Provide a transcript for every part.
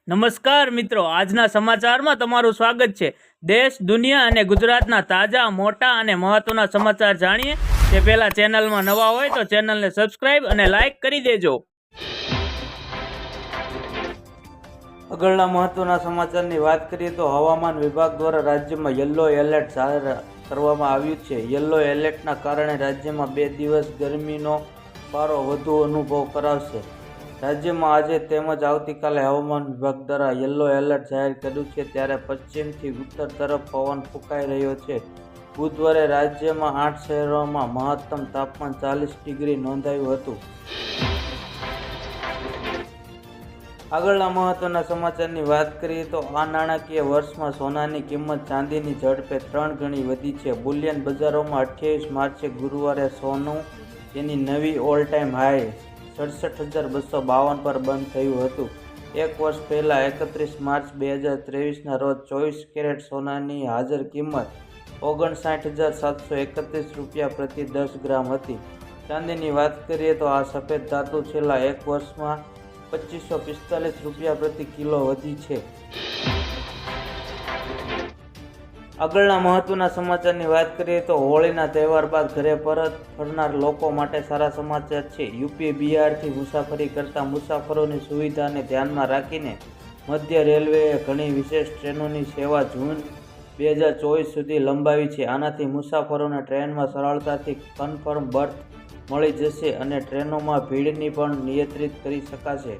નમસ્કાર મિત્રો, આજના સમાચારમાં તમારું સ્વાગત છે। દેશ, દુનિયા અને ગુજરાતના તાજા, મોટા અને મહત્વના સમાચાર જાણીએ તે પહેલા ચેનલમાં નવા હોય તો ચેનલને સબસ્ક્રાઇબ અને લાઇક કરી દેજો। આગળના મહત્વના સમાચારની વાત કરીએ તો હવામાન વિભાગ દ્વારા રાજ્યમાં યલો એલર્ટ જાહેર કરવામાં આવ્યું છે। યલો એલર્ટના કારણે રાજ્યમાં 2 દિવસ ગરમીનો પારો વધુ અનુભવ કરાવશે। રાજ્યમાં આજે તેમજ આવતીકાલે હવામાન વિભાગ દ્વારા યલો એલર્ટ જાહેર કર્યું છે। ત્યારે પશ્ચિમથી ઉત્તર તરફ પવન ફૂંકાઈ રહ્યો છે। બુધવારે રાજ્યમાં 8 શહેરોમાં મહત્તમ તાપમાન 40 ડિગ્રી નોંધાયું હતું। આગળના મહત્વના સમાચારની વાત કરીએ તો આ નાણાકીય વર્ષમાં સોનાની કિંમત ચાંદીની ઝડપે 3 ગણી વધી છે। બુલિયન બજારોમાં 28 માર્ચે ગુરુવારે સોનું તેની નવી ઓલ ટાઈમ હાઈ 67,252 પર બંધ થયું હતું। એક વર્ષ પહેલાં 31 માર્ચ 2023ના રોજ 24 કેરેટ સોનાની હાજર કિંમત 59,731 રૂપિયા પ્રતિ 10 ગ્રામ હતી। ચાંદીની વાત કરીએ તો આ સફેદ ધાતુ છેલ્લા એક વર્ષમાં 2545 રૂપિયા પ્રતિ કિલો વધી છે। આગળના મહત્વના સમાચારની વાત કરીએ તો હોળીના તહેવાર બાદ ઘરે પરત ફરનાર લોકો માટે સારા સમાચાર છે। યુપી બિહારથી મુસાફરી કરતા મુસાફરોની સુવિધાને ધ્યાનમાં રાખીને મધ્ય રેલવેએ ઘણી વિશેષ ટ્રેનોની સેવા જૂન 2024 સુધી લંબાવી છે। આનાથી મુસાફરોને ટ્રેનમાં સરળતાથી કન્ફર્મ બર્થ મળી જશે અને ટ્રેનોમાં ભીડની પણ નિયંત્રિત કરી શકાશે।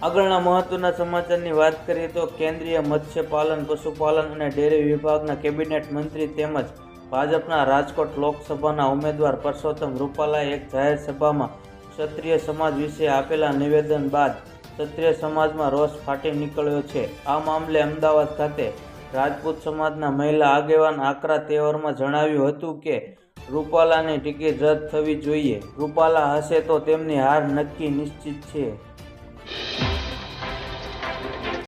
આગળના મહત્વના સમાચારની વાત કરીએ તો કેન્દ્રીય મત્સ્યપાલન, પશુપાલન અને ડેરી વિભાગના કેબિનેટ મંત્રી તેમજ ભાજપના રાજકોટ લોકસભાના ઉમેદવાર પરસોત્તમ રૂપાલાએ એક જાહેર સભામાં ક્ષત્રિય સમાજ વિશે આપેલા નિવેદન બાદ ક્ષત્રિય સમાજમાં રોષ ફાટી નીકળ્યો છે। આ મામલે અમદાવાદ ખાતે રાજપૂત સમાજના મહિલા આગેવાન આકરા તેવરમાં જણાવ્યું હતું કે રૂપાલાની ટિકિટ રદ થવી જોઈએ। રૂપાલા હશે તો તેમની હાર નક્કી નિશ્ચિત છે।